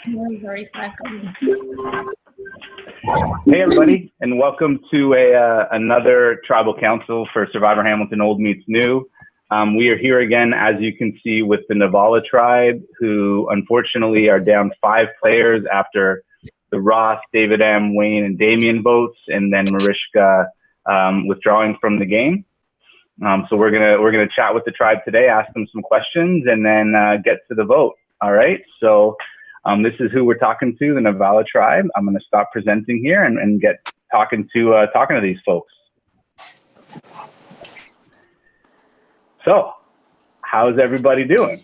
Hey everybody, and welcome to another tribal council for Survivor Hamilton Old Meets New. We are here again, as you can see, with the Nevala Tribe, who unfortunately are down 5 players after the Ross, David M, Wayne, and Damien votes, and then Mariska withdrawing from the game. So we're gonna chat with the tribe today, ask them some questions, and then get to the vote. All right. So this is who we're talking to, the Nevala Tribe. I'm gonna stop presenting here and get talking to these folks. So, how's everybody doing?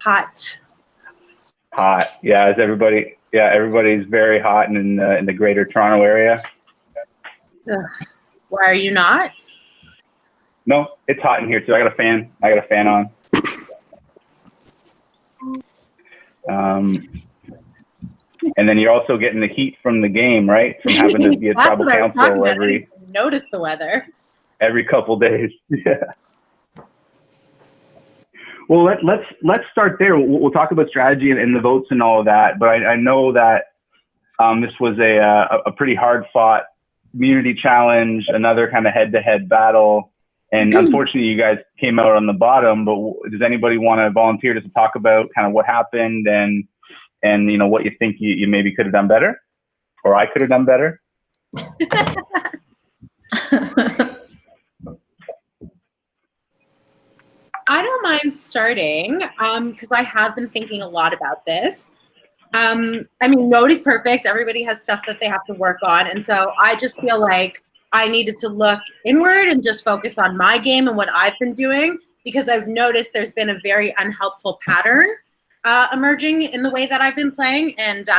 Hot. Hot. Yeah. Is everybody? Yeah, everybody's very hot in the Greater Toronto area. Ugh. Why are you not? No, it's hot in here too. I got a fan on. And then you're also getting the heat from the game, right? From having to be a tribal council notice the weather every couple days. Yeah. Well, let's start there. We'll talk about strategy and the votes and all of that. But I know that this was a pretty hard fought community challenge, another kind of head-to-head battle, and unfortunately you guys came out on the bottom. But does anybody want to volunteer to talk about kind of what happened and you know what you think you maybe could have done better, or I could have done better? I don't mind starting because I have been thinking a lot about this. I mean, nobody's perfect. Everybody has stuff that they have to work on. And so I just feel like I needed to look inward and just focus on my game and what I've been doing, because I've noticed there's been a very unhelpful pattern emerging in the way that I've been playing. And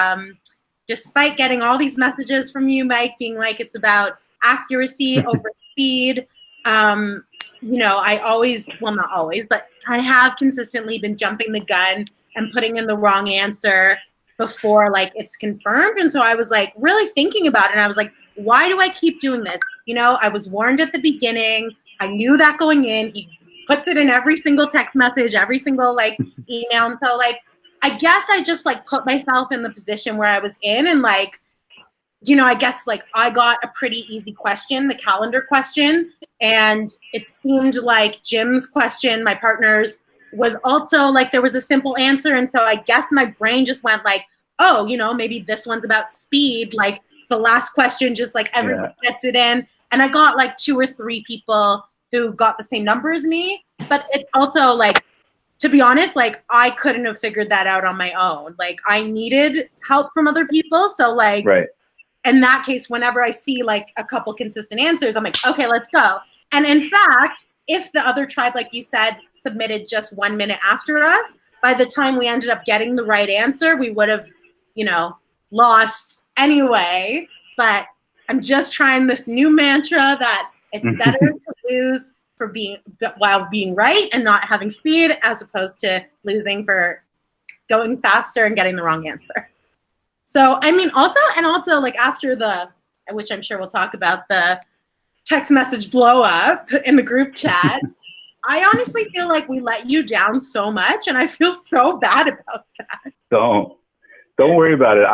despite getting all these messages from you, Mike, being like it's about accuracy over speed, you know, I always, well, not always, but I have consistently been jumping the gun and putting in the wrong answer before like it's confirmed. And so I was like really thinking about it, and I was like, why do I keep doing this? You know, I was warned at the beginning. I knew that going in. He puts it in every single text message, every single like email. And so like, I guess I just like put myself in the position where I was in, and like, you know, I guess like I got a pretty easy question, the calendar question. And it seemed like Jim's question, my partner's, was also like there was a simple answer. And so I guess my brain just went like, oh, you know, maybe this one's about speed. Like it's the last question, just like everyone gets it in. And I got like 2 or 3 people who got the same number as me. But it's also like, to be honest, like I couldn't have figured that out on my own. Like I needed help from other people. So like, in that case, whenever I see like a couple consistent answers, I'm like, okay, let's go. And in fact, if the other tribe, like you said, submitted just 1 minute after us, by the time we ended up getting the right answer, we would have, you know, lost anyway. But I'm just trying this new mantra that it's better to lose while being right and not having speed, as opposed to losing for going faster and getting the wrong answer. So, I mean, also like after which I'm sure we'll talk about, the text message blow up in the group chat, I honestly feel like we let you down so much, and I feel so bad about that. Don't worry about it.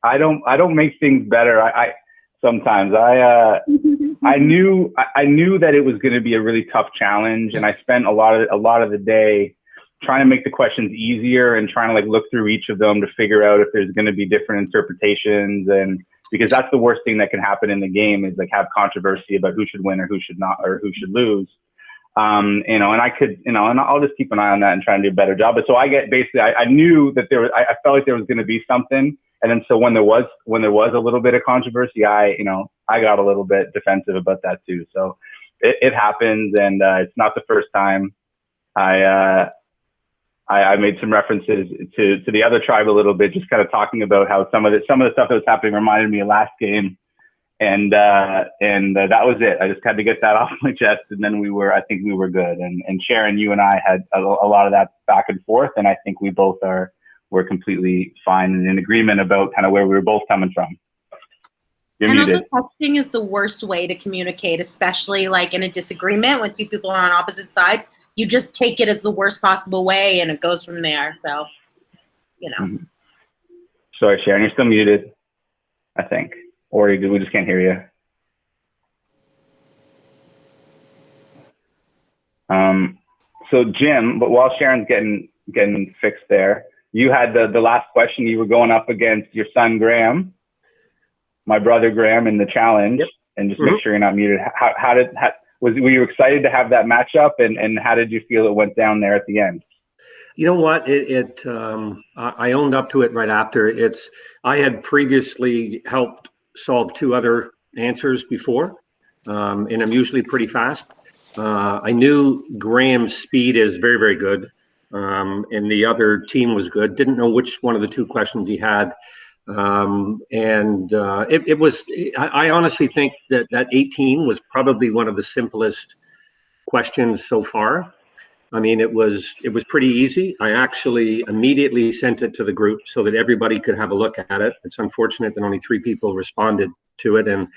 I don't make things better. I sometimes I knew that it was going to be a really tough challenge, and I spent a lot of the day trying to make the questions easier and trying to like look through each of them to figure out if there's going to be different interpretations. And because that's the worst thing that can happen in the game, is like have controversy about who should win or who should not, or who should lose. You know, and I could, you know, and I'll just keep an eye on that and try and do a better job. But so I knew that I felt like there was going to be something. And then so when there was a little bit of controversy, I got a little bit defensive about that too. So it happens, and it's not the first time. I made some references to the other tribe a little bit, just kind of talking about how some of the stuff that was happening reminded me of last game, and that was it. I just had to get that off my chest, and then I think we were good. And Sharon, you and I had a lot of that back and forth, and I think we both were completely fine and in agreement about kind of where we were both coming from. You're and muted. Also, texting is the worst way to communicate, especially like in a disagreement when 2 people are on opposite sides. you just take it as the worst possible way and it goes from there. So, you know. Mm-hmm. Sorry, Sharon, you're still muted, I think. Or we just can't hear you. So Jim, but while Sharon's getting fixed there, you had the last question. You were going up against your son Graham, my brother Graham, in the challenge. Yep. And just make sure you're not muted. Were you excited to have that matchup, and how did you feel it went down there at the end? You know what? I owned up to it right after. I had previously helped solve 2 other answers before, and I'm usually pretty fast. I knew Graham's speed is very, very good, and the other team was good. Didn't know which one of the 2 questions he had. It was, I honestly think that 18 was probably one of the simplest questions so far. I mean, it was pretty easy. I actually immediately sent it to the group so that everybody could have a look at it. It's unfortunate that only 3 people responded to it, and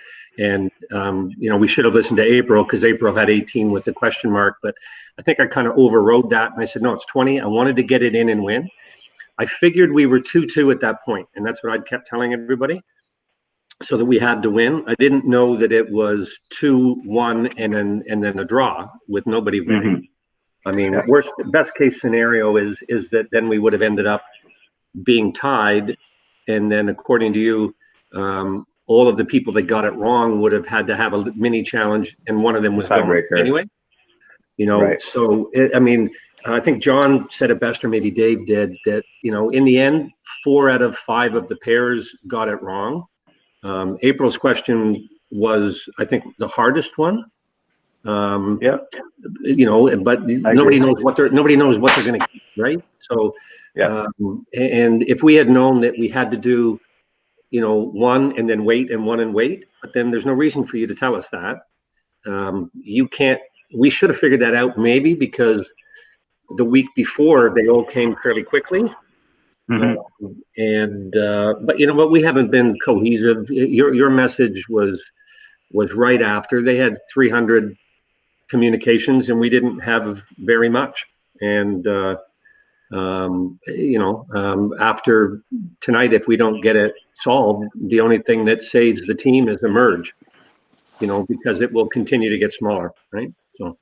we should have listened to April, because April had 18 with the question mark. But I think I kind of overrode that, and I said no, it's 20. I wanted to get it in and win. I figured we were 2-2 at that point, and that's what I'd kept telling everybody, so that we had to win. I didn't know that it was 2-1 and then a draw with nobody winning. Mm-hmm. I mean, best case scenario is that then we would have ended up being tied, and then according to you, all of the people that got it wrong would have had to have a mini challenge, and one of them was going anyway. Right. So I think John said it best, or maybe Dave did, that in the end, 4 out of 5 of the pairs got it wrong. April's question was, I think, the hardest one. But nobody knows what they're going to get, right? So and if we had known that we had to do 1 and then wait and 1 and wait, but then there's no reason for you to tell us that. You can't. We should have figured that out, maybe, because the week before they all came fairly quickly. Mm-hmm. But we haven't been cohesive. Your message was right after. They had 300 communications, and we didn't have very much. And after tonight, if we don't get it solved, the only thing that saves the team is the merge, because it will continue to get smaller, right? So.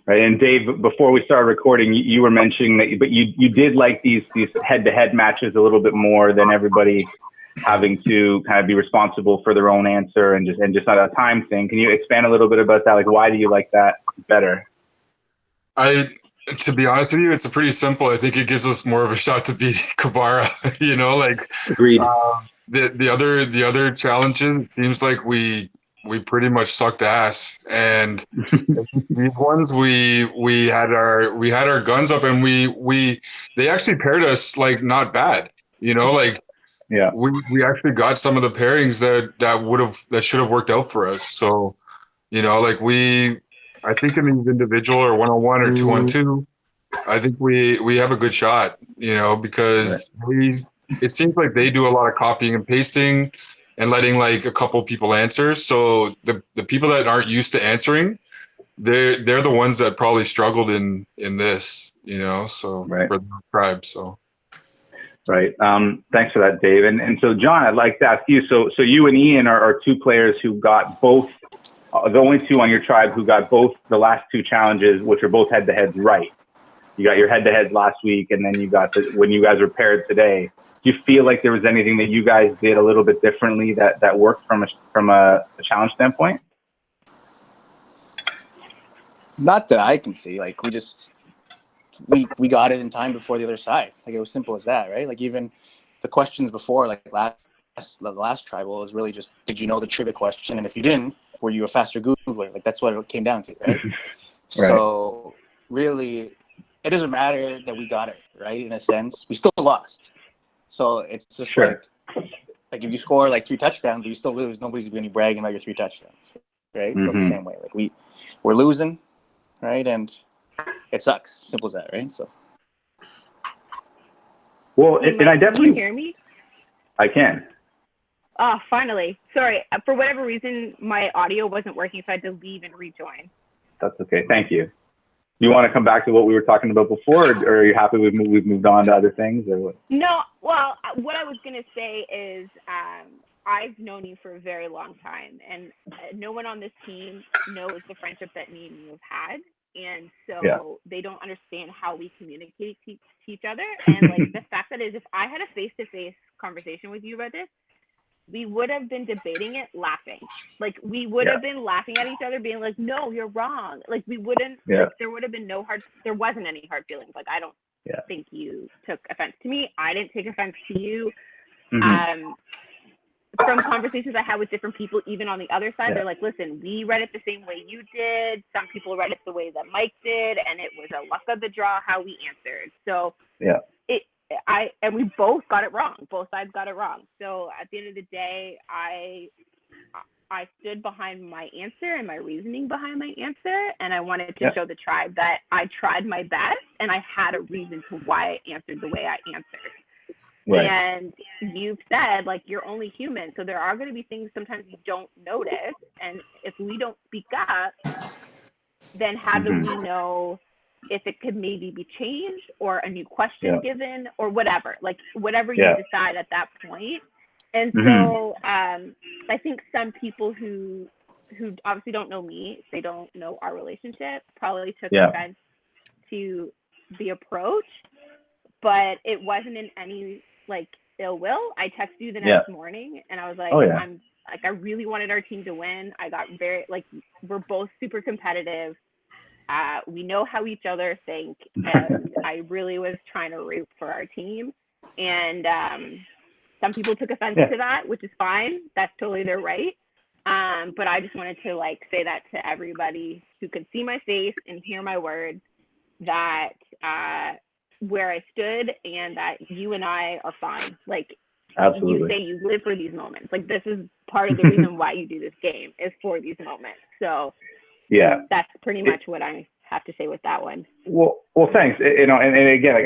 Right. And Dave, before we started recording, you were mentioning that, but you did like these head-to-head matches a little bit more than everybody having to kind of be responsible for their own answer and just not a time thing. Can you expand a little bit about that? Like, why do you like that better? To be honest with you, it's pretty simple. I think it gives us more of a shot to beat Kabara. Agreed. The other challenges, it seems like we pretty much sucked ass, and these ones we had our guns up, and they actually paired us like not bad. Yeah, we actually got some of the pairings that should have worked out for us. So, I think in these individual or 1-on-1 or 2-on-2, I think we have a good shot, because it seems like they do a lot of copying and pasting and letting like a couple people answer. So the people that aren't used to answering, they're the ones that probably struggled in this, so for the tribe. So. Right. Thanks for that, Dave. And so, John, I'd like to ask you. So you and Ian are 2 players who got both, the only 2 on your tribe who got both the last 2 challenges, which are both head-to-heads, right. You got your head-to-heads last week, and then you got when you guys were paired today. Do you feel like there was anything that you guys did a little bit differently that worked from a challenge standpoint? Not that I can see. Like, we got it in time before the other side. Like, it was simple as that, right? Like, even the questions before, like the last tribal, was really just, did you know the trivia question? And if you didn't, were you a faster Googler? Like, that's what it came down to, right? Right. So really, it doesn't matter that we got it, right? In a sense, we still lost. So it's just like if you score like 3 touchdowns, you still lose. Nobody's going to be bragging about your 3 touchdowns, right? So the same way, like we're losing, right? And it sucks. Simple as that, right? So. Well, and I definitely. Can you hear me? I can. Oh, finally. Sorry. For whatever reason, my audio wasn't working, so I had to leave and rejoin. That's okay. Thank you. You want to come back to what we were talking about before, or are you happy we've moved on to other things, or what? No, well, what I was going to say is I've known you for a very long time, and no one on this team knows the friendship that me and you have had. And so they don't understand how we communicate to each other. And like the fact that is, if I had a face-to-face conversation with you about this, we would have been debating it, laughing. Like we would have been laughing at each other, being like, "No, you're wrong." Like we wouldn't. Like, there would have been there wasn't any hard feelings. Like I don't think you took offense to me. I didn't take offense to you. From conversations I had with different people, even on the other side, they're like, "Listen, we read it the same way you did. Some people read it the way that Mike did, and it was a luck of the draw how we answered." So and we both got it wrong. Both sides got it wrong. So at the end of the day, I stood behind my answer and my reasoning behind my answer, and I wanted to show the tribe that I tried my best and I had a reason to why I answered the way I answered. Right. And you've said, like, you're only human, so there are going to be things sometimes you don't notice, and if we don't speak up, then how do we know if it could maybe be changed or a new question given or whatever, like whatever you decide at that point. And so I think some people who obviously don't know me, they don't know our relationship, probably took offense to the approach, but it wasn't in any like ill will. I texted you the next morning and I was like, I really wanted our team to win. I got very, like, we're both super competitive. We know how each other think, and I really was trying to root for our team. And some people took offense to that, which is fine. That's totally their right. But I just wanted to like say that to everybody who could see my face and hear my words, that where I stood and that you and I are fine. Like, absolutely. You say you live for these moments. Like, this is part of the reason why you do this game, is for these moments. So that's pretty much what I have to say with that one. Well, thanks. You know, and again, like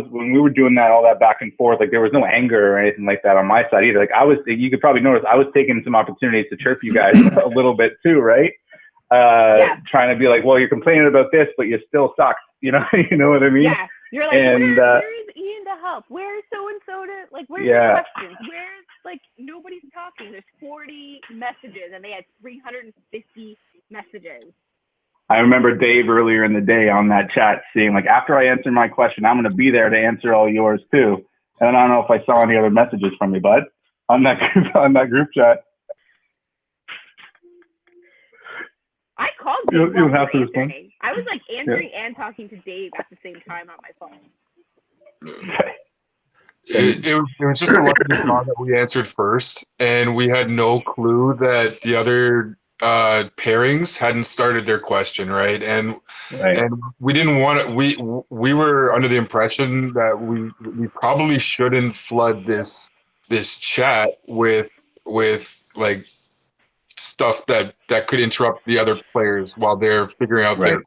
when we were doing that, all that back and forth, like there was no anger or anything like that on my side either. Like you could probably notice I was taking some opportunities to chirp you guys a little bit too, right? Trying to be like, well, you're complaining about this, but you still suck. You know, you know what I mean? Yeah. You're like, where is Ian to help? Where is so-and-so to, like, where's the questions? Where's, like, nobody's talking. There's 40 messages, and they had 350 messages. I remember Dave earlier in the day on that chat saying, like, after I answer my question, I'm going to be there to answer all yours too. And I don't know if I saw any other messages from you, bud, on that group chat. I called Dave. You have to respond. I was like answering and talking to Dave at the same time on my phone. It was just a lucky draw that we answered first, and we had no clue that the other pairings hadn't started their question, right? And we didn't want to. We were under the impression that we probably shouldn't flood this chat with like stuff that could interrupt the other players while they're figuring out their.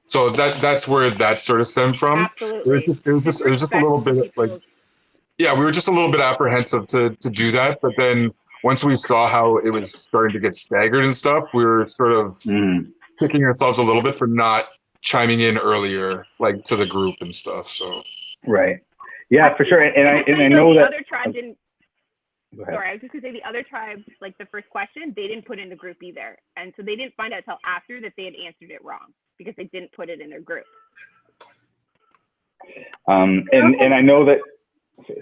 So that's where that sort of stemmed from. Absolutely. It was just a little bit like, we were just a little bit apprehensive to do that, but then once we saw how it was starting to get staggered and stuff, we were sort of kicking ourselves a little bit for not chiming in earlier, like to the group and stuff. So yeah, for sure. And I know that other tribe didn't. Sorry, I was just gonna say the other tribes, like the first question, they didn't put in the group either, and so they didn't find out till after that they had answered it wrong because they didn't put it in their group. And I know that.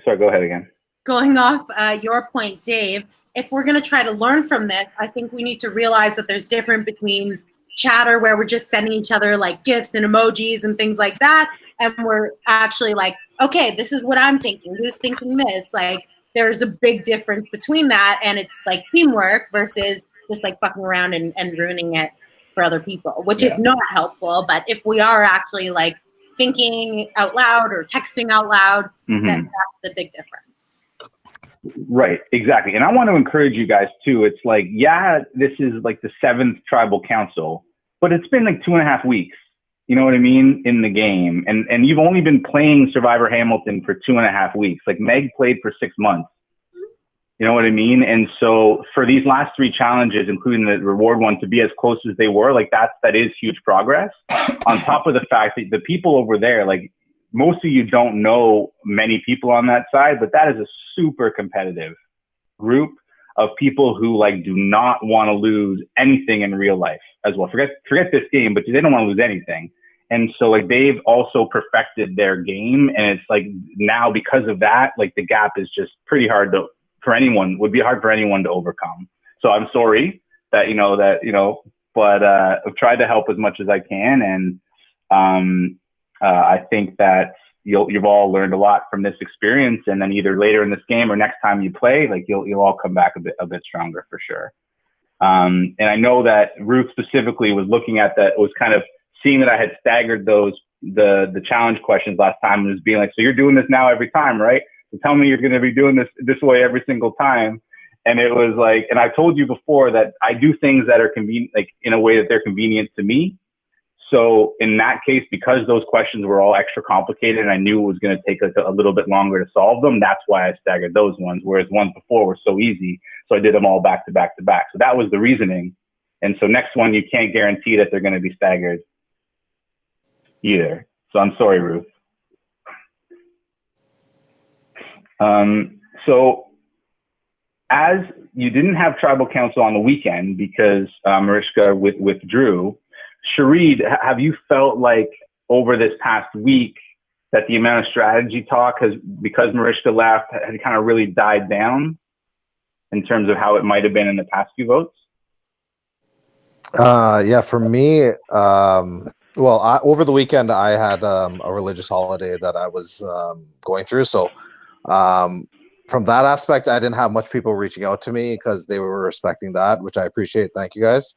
Sorry, go ahead again. Going off your point, Dave, if we're going to try to learn from this, I think we need to realize that there's difference between chatter where we're just sending each other like GIFs and emojis and things like that, and we're actually like, okay, this is what I'm thinking. Who's thinking this? Like, there's a big difference between that, and it's like teamwork versus just like fucking around and ruining it for other people, which is not helpful. But if we are actually like thinking out loud or texting out loud, that's the big difference. Right, exactly. And I want to encourage you guys too. It's like, this is like the 7th tribal council, but it's been like 2.5 weeks. You know what I mean? In the game. And you've only been playing Survivor Hamilton for 2.5 weeks. Like Meg played for 6 months. You know what I mean? And so for these last 3 challenges, including the reward one, to be as close as they were, like that is huge progress. On top of the fact that the people over there, like most of you don't know many people on that side, but that is a super competitive group of people who like do not want to lose anything in real life as well. Forget this game, but they don't want to lose anything. And so like they've also perfected their game, and it's like now because of that, like the gap is just pretty hard would be hard for anyone to overcome. So I'm sorry that, but I've tried to help as much as I can. And I think that you've all learned a lot from this experience, and then either later in this game or next time you play, like you'll all come back a bit stronger for sure. And I know that Ruth specifically was looking at that, was kind of seeing that I had staggered the challenge questions last time, and was being like, so you're doing this now every time, right? So tell me you're going to be doing this way every single time. And it was like, and I told you before that I do things that are convenient, like in a way that they're convenient to me. So in that case, because those questions were all extra complicated and I knew it was going to take a little bit longer to solve them, that's why I staggered those ones, whereas ones before were so easy. So I did them all back to back to back. So that was the reasoning. And so next one, you can't guarantee that they're going to be staggered either. So I'm sorry, Ruth. So as you didn't have tribal council on the weekend because Mariska withdrew, Shareed, have you felt like over this past week that the amount of strategy talk has, because Mariska left, had kind of really died down in terms of how it might have been in the past few votes? Yeah, for me, over the weekend I had a religious holiday that I was going through, so from that aspect, I didn't have much people reaching out to me because they were respecting that, which I appreciate. Thank you guys.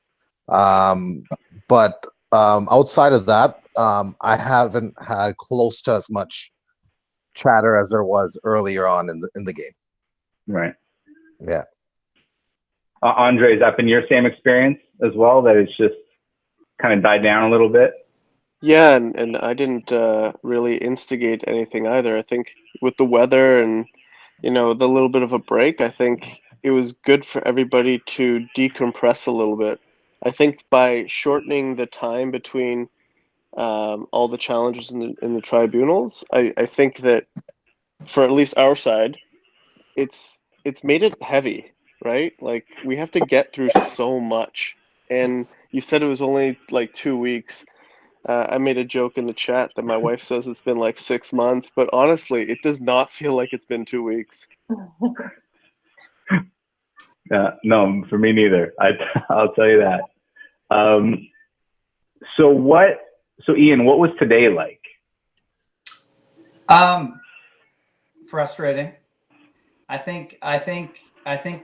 But outside of that, I haven't had close to as much chatter as there was earlier on in the game. Right. Yeah. Andre, has that been your same experience as well, that it's just kind of died down a little bit? Yeah, and I didn't really instigate anything either. I think with the weather and the little bit of a break, I think it was good for everybody to decompress a little bit. I think by shortening the time between all the challenges in the tribunals, I think that for at least our side, it's made it heavy, right? Like we have to get through so much. And you said it was only like 2 weeks. I made a joke in the chat that my wife says it's been like 6 months, but honestly, it does not feel like it's been 2 weeks. No, for me neither. I'll tell you that. So Ian, what was today like? Frustrating. I think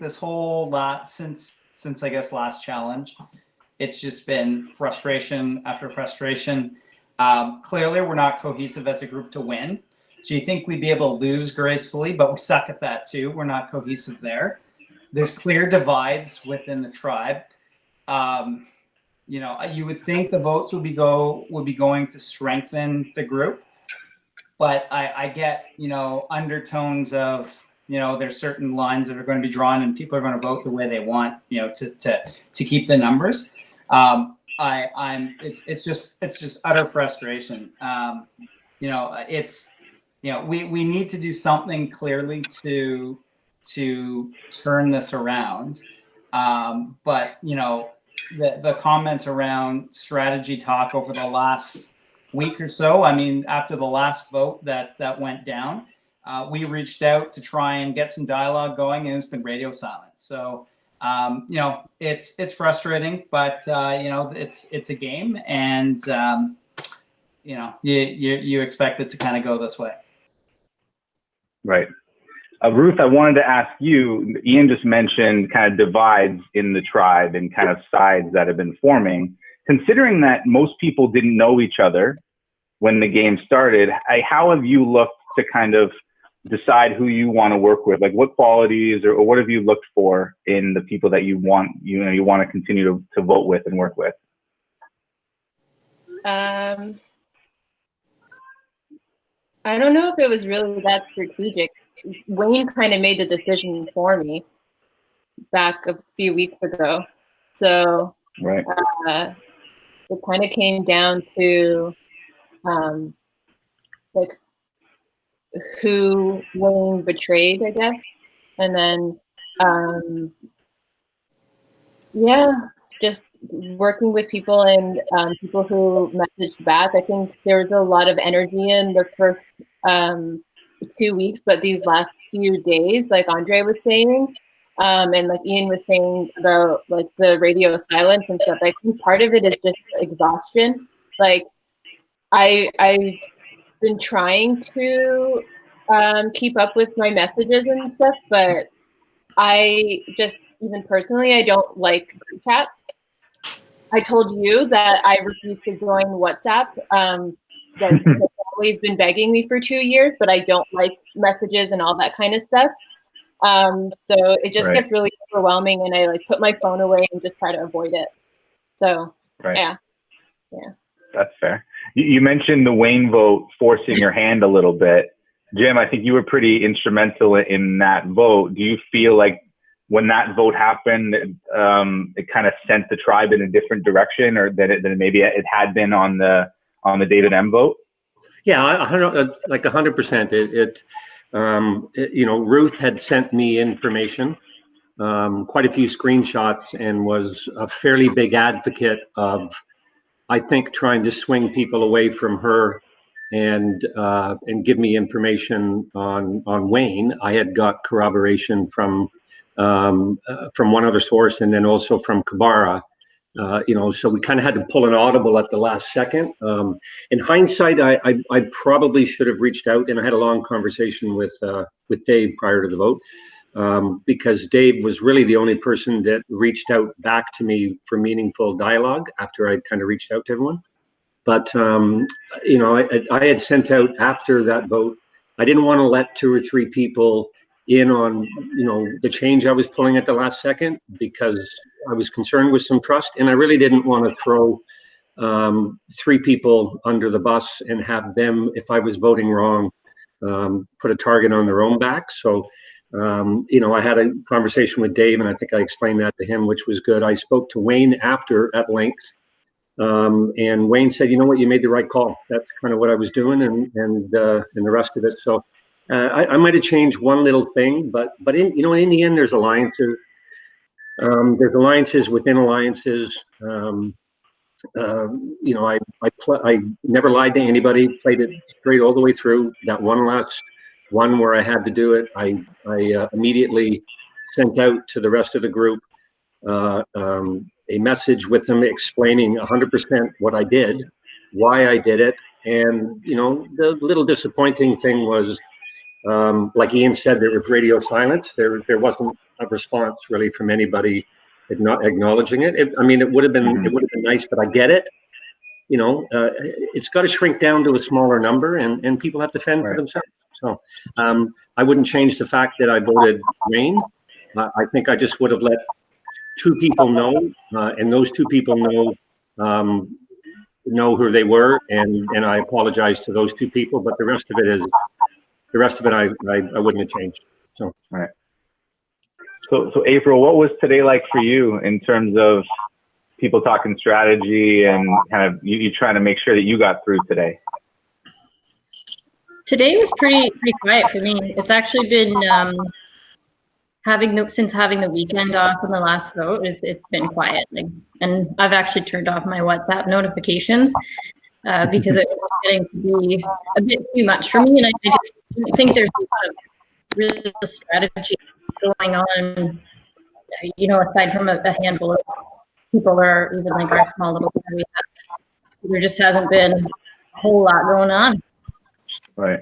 this whole lot since I guess last challenge, it's just been frustration after frustration. Clearly, we're not cohesive as a group to win. So you think we'd be able to lose gracefully, but we suck at that too. We're not cohesive there. There's clear divides within the tribe. You would think the votes would be going to strengthen the group, but I get undertones of there's certain lines that are going to be drawn and people are going to vote the way they want to keep the numbers. It's just utter frustration. We need to do something clearly to turn this around. But the comment around strategy talk over the last week or so, I mean, after the last vote that went down, we reached out to try and get some dialogue going, and it's been radio silence. So, it's frustrating, but it's a game, and you expect it to kind of go this way. Right. Ruth, I wanted to ask you, Ian just mentioned kind of divides in the tribe and kind of sides that have been forming. Considering that most people didn't know each other when the game started, how have you looked to kind of decide who you want to work with? Like what qualities or what have you looked for in the people that you want to continue to vote with and work with? I don't know if it was really that strategic. Wayne kind of made the decision for me back a few weeks ago. So right. It kind of came down to like who Wayne betrayed, I guess. And then, yeah, just working with people and people who messaged back. I think there was a lot of energy in the first 2 weeks, but these last few days, like Andre was saying, and like Ian was saying about like the radio silence and stuff, I think part of it is just exhaustion. Like I've been trying to keep up with my messages and stuff, but I just, even personally, I don't like group chats. I told you that I refuse to join WhatsApp. That has always been begging me for 2 years, but I don't like messages and all that kind of stuff. So it just gets really overwhelming, and I like put my phone away and just try to avoid it. So yeah. That's fair. You mentioned the Wayne vote forcing your hand a little bit. Jim, I think you were pretty instrumental in that vote. Do you feel like when that vote happened, it kind of sent the tribe in a different direction, or than maybe it had been on the David M vote? Yeah, 100%. You know, Ruth had sent me information, quite a few screenshots, and was a fairly big advocate of, I think, trying to swing people away from her and give me information on Wayne. I had got corroboration from one other source, and then also from Kabara. You know, so we kind of had to pull an audible at the last second. In hindsight, I probably should have reached out, and I had a long conversation with Dave prior to the vote, because Dave was really the only person that reached out back to me for meaningful dialogue after I'd kind of reached out to everyone. But you know, I had sent out after that vote. I didn't want to let 2 or 3 people in on, you know, the change I was pulling at the last second, because I was concerned with some trust, and I really didn't want to throw 3 people under the bus and have them, if I was voting wrong, put a target on their own back. So you know, I had a conversation with Dave, and I think I explained that to him, which was good. I spoke to Wayne after at length, and Wayne said, "You know what, you made the right call." That's kind of what I was doing, and the rest of it. So I might have changed one little thing, but in, you know, in the end, there's alliances. There's alliances within alliances. You know, I never lied to anybody. Played it straight all the way through. That one last one where I had to do it, I immediately sent out to the rest of the group a message with them explaining 100% what I did, why I did it, and you know, the little disappointing thing was, like Ian said, there was radio silence. There wasn't a response really from anybody not acknowledging it. I mean, it would have been nice, but I get it. You know, it's got to shrink down to a smaller number, and people have to fend for themselves. So I wouldn't change the fact that I voted Wayne. I think I just would have let 2 people know, and those 2 people know who they were, and I apologize to those 2 people. But the rest of it I wouldn't have changed. So right. So April, what was today like for you in terms of people talking strategy and kind of you trying to make sure that you got through today? Today was pretty quiet for me. It's actually been since having the weekend off in the last vote, it's been quiet. Like, and I've actually turned off my WhatsApp notifications because it was getting to be a bit too much for me, and I just think there's a lot of real strategy going on. You know, aside from a handful of people, or even like our small little area, there just hasn't been a whole lot going on. Right.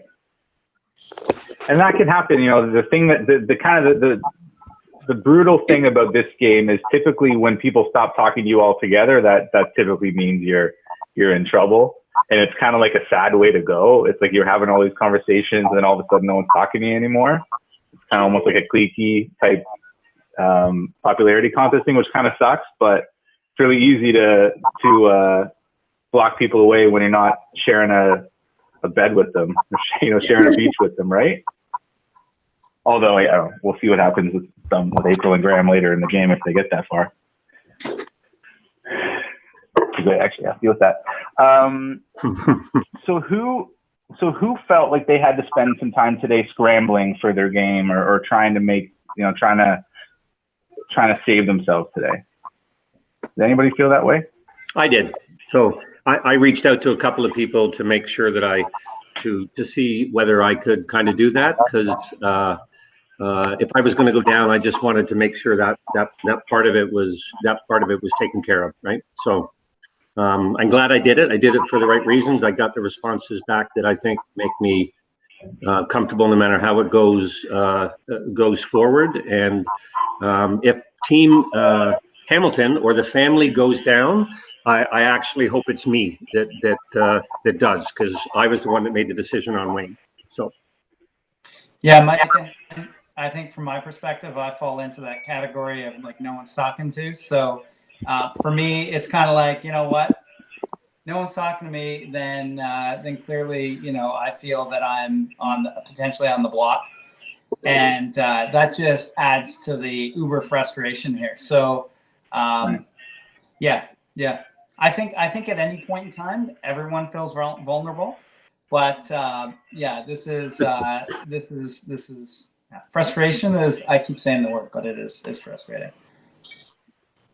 And that can happen, you know. The thing that the kind of the brutal thing about this game is typically when people stop talking to you altogether, that typically means you're in trouble. And it's kind of like a sad way to go. It's like you're having all these conversations and then all of a sudden no one's talking to you anymore. It's kind of almost like a cliquey type popularity contest thing, which kind of sucks, but it's really easy to block people away when you're not sharing a bed with them, you know, sharing a beach with them, right? Although we'll see what happens with April and Graham later in the game if they get that far. Because they actually have to deal with that. So who felt like they had to spend some time today scrambling for their game or trying to make, trying to save themselves today? Does anybody feel that way? I did. So I reached out to a couple of people to make sure that to see whether I could kind of do that, because if I was going to go down, I just wanted to make sure that part of it was taken care of, right? So I'm glad I did it. I did it for the right reasons. I got the responses back that I think make me comfortable no matter how it goes forward. And if Team Hamilton or the family goes down, I actually hope it's me that does, because I was the one that made the decision on Wayne. So yeah, Mike, and I think from my perspective, I fall into that category of like no one's talking to. So for me, it's kind of like, you know what, no one's talking to me, then clearly, I feel that I'm potentially on the block, and that just adds to the uber frustration here. So yeah. I think at any point in time, everyone feels vulnerable, but this is frustration. Is, I keep saying the word, but it's frustrating.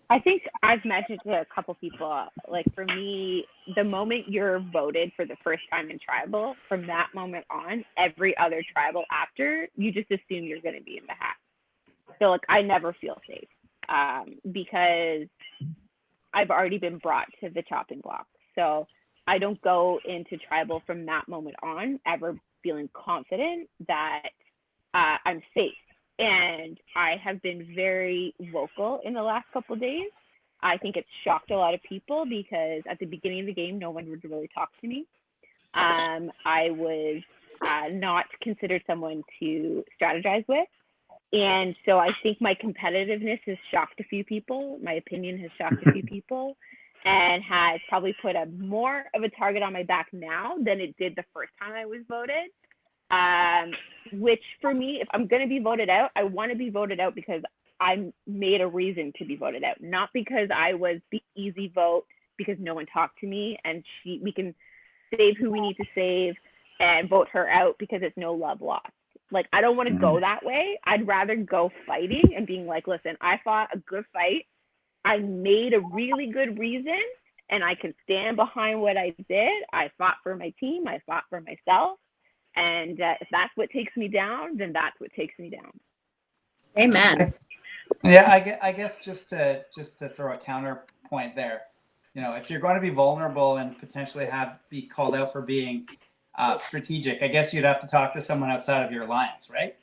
I think I've mentioned to a couple people, like for me, the moment you're voted for the first time in tribal, from that moment on, every other tribal after, you just assume you're going to be in the hat. So like I never feel safe because I've already been brought to the chopping block. So I don't go into tribal from that moment on ever feeling confident that I'm safe. And I have been very vocal in the last couple of days. I think it's shocked a lot of people because at the beginning of the game, no one would really talk to me. I was not considered someone to strategize with. And so I think my competitiveness has shocked a few people. My opinion has shocked a few people and has probably put more of a target on my back now than it did the first time I was voted. Which for me, if I'm going to be voted out, I want to be voted out because I made a reason to be voted out, not because I was the easy vote because no one talked to me and we can save who we need to save and vote her out because it's no love lost. Like, I don't want to go that way. I'd rather go fighting and being like, listen, I fought a good fight. I made a really good reason and I can stand behind what I did. I fought for my team. I fought for myself. And if that's what takes me down, then that's what takes me down. Amen. Yeah, I guess just to throw a counterpoint there, if you're going to be vulnerable and potentially be called out for being strategic, I guess you'd have to talk to someone outside of your alliance, right?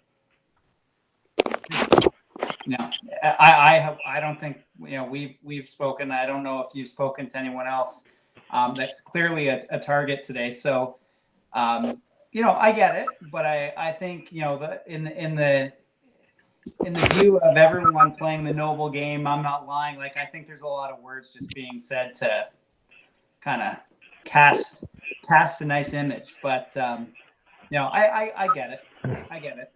I don't think we've spoken. I don't know if you've spoken to anyone else. That's clearly a target today. So. I get it, but I think in the view of everyone playing the noble game, I'm not lying. Like I think there's a lot of words just being said to kind of cast a nice image, but I get it. I get it.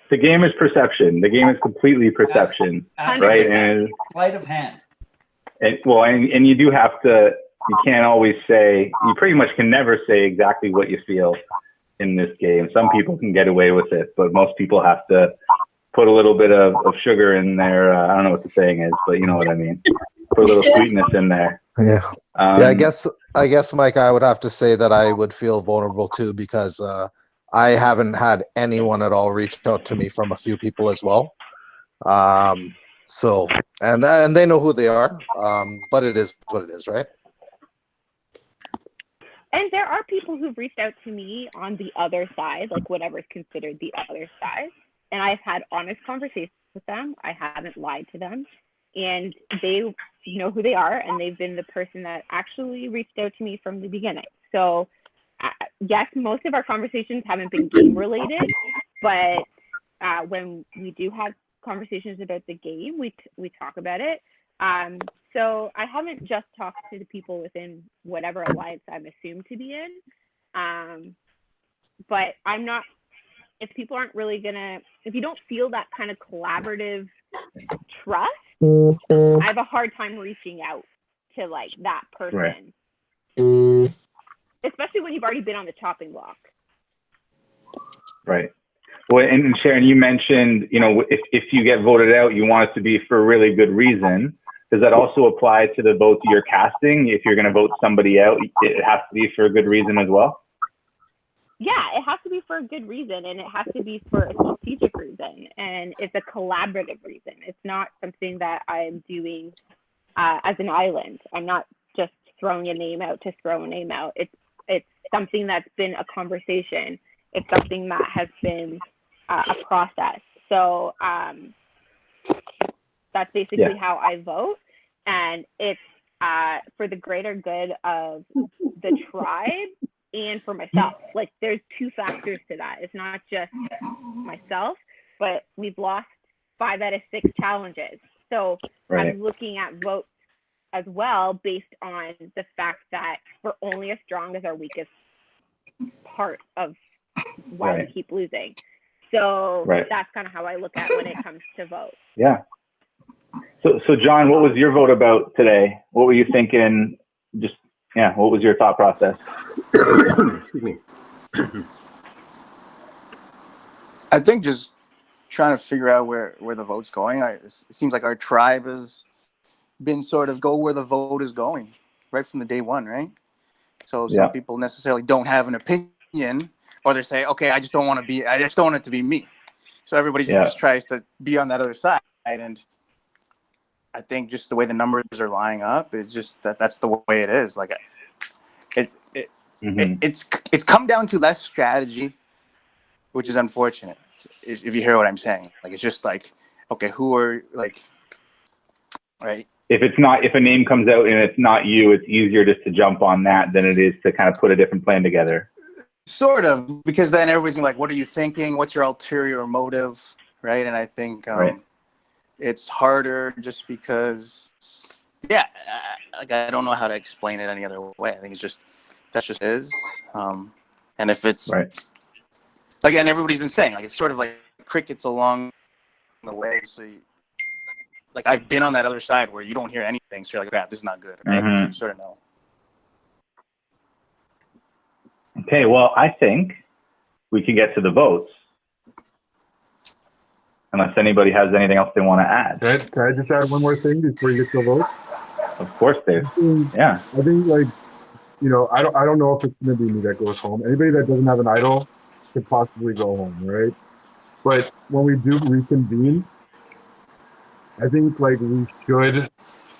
The game is perception. The game is completely perception, Absolutely. right? And sleight of hand. And you do have to. You can't always say. You pretty much can never say exactly what you feel in this game. Some people can get away with it, but most people have to put a little bit of sugar in there. I don't know what the saying is, but you know what I mean. Put a little sweetness in there. Yeah. I guess, Mike, I would have to say that I would feel vulnerable too, because I haven't had anyone at all reach out to me from a few people as well. So, and they know who they are, but it is what it is, right? And there are people who've reached out to me on the other side, like whatever's considered the other side. And I've had honest conversations with them. I haven't lied to them. And they know who they are. And they've been the person that actually reached out to me from the beginning. So yes, most of our conversations haven't been game related. But when we do have conversations about the game, we talk about it. So I haven't just talked to the people within whatever alliance I'm assumed to be in, but I'm not if people aren't really gonna, if you don't feel that kind of collaborative trust, I have a hard time reaching out to like that person, especially when you've already been on the chopping block. Right. Well, and Sharon, you mentioned, you know, if you get voted out, you want it to be for a really good reason. Does that also apply to the vote you're casting? If you're going to vote somebody out, it has to be for a good reason as well? Yeah, it has to be for a good reason, and it has to be for a strategic reason, and it's a collaborative reason. It's not something that I'm doing as an island. I'm not just throwing a name out to throw a name out. It's something that's been a conversation. It's something that has been a process. So that's basically how I vote, and it's for the greater good of the tribe and for myself. Like, there's two factors to that. It's not just myself, but we've lost 5 out of 6 challenges. So I'm looking at votes as well based on the fact that we're only as strong as our weakest part of why we keep losing. So that's kind of how I look at when it comes to votes. Yeah. So John, what was your vote about today? What were you thinking? Just, what was your thought process? Excuse me. I think just trying to figure out where the vote's going. It seems like our tribe has been sort of go where the vote is going right from the day one, right? So some people necessarily don't have an opinion, or they say, okay, I just don't want it to be me. So everybody just tries to be on that other side. And I think just the way the numbers are lining up is just that's the way it is. Like it's come down to less strategy, which is unfortunate. If you hear what I'm saying, like it's just like, okay, who are like, right? If a name comes out and it's not you, it's easier just to jump on that than it is to kind of put a different plan together. Sort of, because then everybody's gonna be like, what are you thinking? What's your ulterior motive, right? And I think it's harder just because, like I don't know how to explain it any other way. I think it's just that's just is, and if it's like, and everybody's been saying like it's sort of like crickets along the way. So like I've been on that other side where you don't hear anything, so you're like, this is not good, right? So you sort of know. Okay, well, I think we can get to the votes. Unless anybody has anything else they want to add. Can I just add one more thing before you get to the vote? Of course, Dave. I think, like, you know, I don't know if it's going to be me that goes home. Anybody that doesn't have an idol could possibly go home, right? But when we do reconvene, I think, like, we should,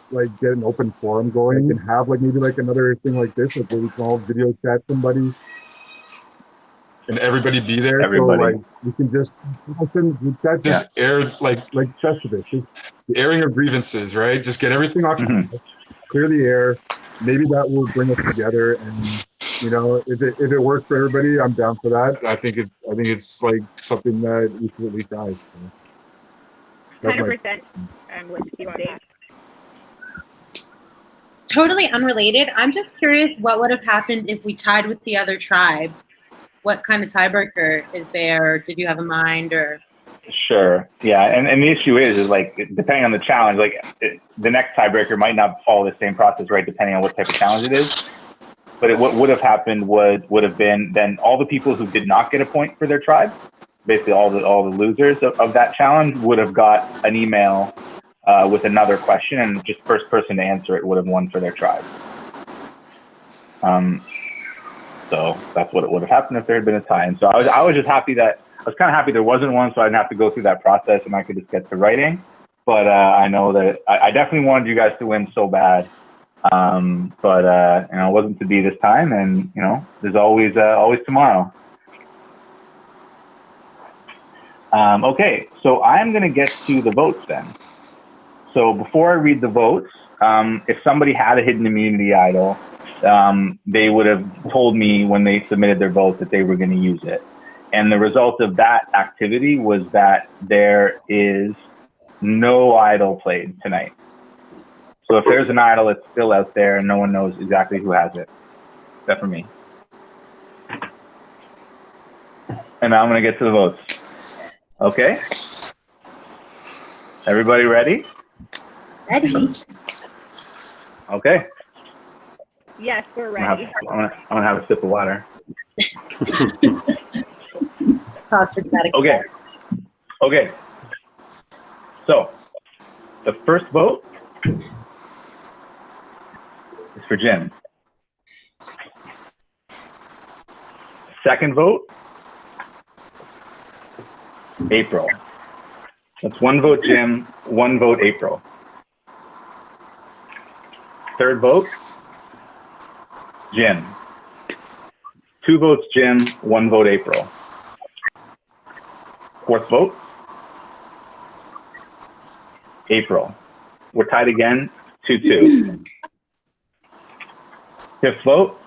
like, get an open forum going and have, like, maybe, like, another thing like this, like, where we can all video chat somebody and everybody be there. Everybody. So, like, we can just air, like Chesterfish, just airing of grievances, right? Just get everything off, clear the air. Maybe that will bring us together. And, you know, if it works for everybody, I'm down for that. I think it's like something that we should at least try. 100%. I'm with you on that. Totally unrelated. I'm just curious what would have happened if we tied with the other tribe. What kind of tiebreaker is there? Did you have in mind, or? Sure. Yeah, and the issue is like, depending on the challenge, like the next tiebreaker might not follow the same process, right? Depending on what type of challenge it is. But what would have happened would have been then all the people who did not get a point for their tribe, basically all the losers of that challenge, would have got an email with another question, and just first person to answer it would have won for their tribe. So that's what it would have happened if there had been a tie. And so I was just happy that I was kind of happy there wasn't one, so I didn't have to go through that process and I could just get to writing. But I know that I definitely wanted you guys to win so bad. But you know, it wasn't to be this time, and you know, there's always tomorrow. Okay, so I'm gonna get to the votes then. So before I read the votes, if somebody had a hidden immunity idol, they would have told me when they submitted their vote that they were going to use it. And the result of that activity was that there is no idol played tonight. So if there's an idol, it's still out there and no one knows exactly who has it, except for me. And now I'm going to get to the votes. Okay? Everybody ready? Ready. Okay. Yes, we're ready. I'm gonna have a sip of water. Pause for dramatic. Okay. Okay. So, the first vote is for Jim. Second vote, April. That's 1 vote Jim, 1 vote April. Third vote, Jim. 2 votes Jim, 1 vote April. Fourth vote, April. We're tied again, 2-2. Fifth vote,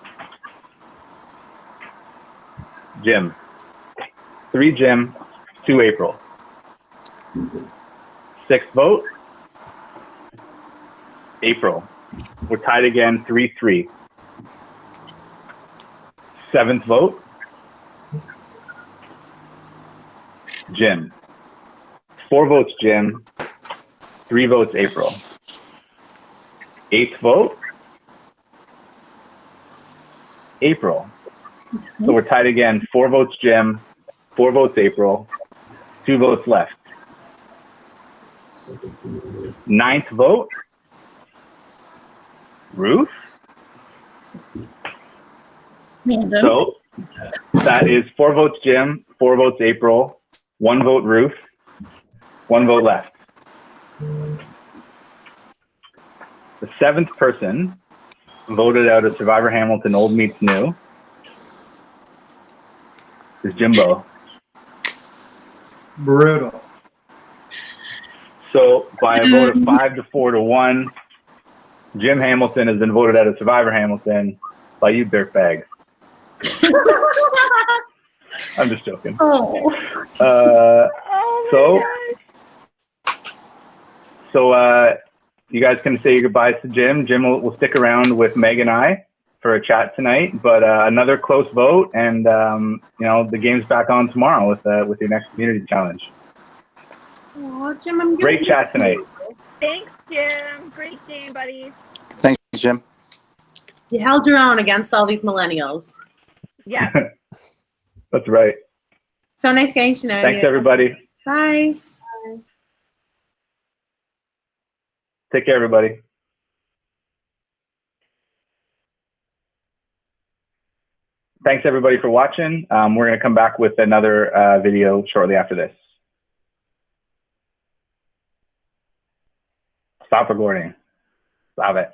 Jim. 3 Jim, 2 April. Sixth vote, April. We're tied again, 3-3. Seventh vote, Jim. 4 votes Jim, 3 votes April. Eighth vote, April. So we're tied again, 4 votes Jim, 4 votes April, 2 votes left. Ninth vote, Ruth. Random. So that is 4 votes Jim, 4 votes April, 1 vote Ruth, 1 vote left. The 7th person voted out of Survivor Hamilton Old Meets New is Jimbo. Brutal. So by a vote of 5 to 4 to 1, Jim Hamilton has been voted out of Survivor Hamilton by you dirtbags. I'm just joking. So you guys can say your goodbyes to Jim. Jim will stick around with Meg and I for a chat tonight, but another close vote, and you know, the game's back on tomorrow with your next community challenge. Aw, Jim, I'm Great chat tonight. Thanks, Jim. Great game, buddy. Thanks, Jim. You held your own against all these millennials. Yeah. That's right. So nice getting to know you. Thanks, everybody. Bye. Take care, everybody. Thanks, everybody, for watching. We're going to come back with another video shortly after this. Stop recording. Stop it.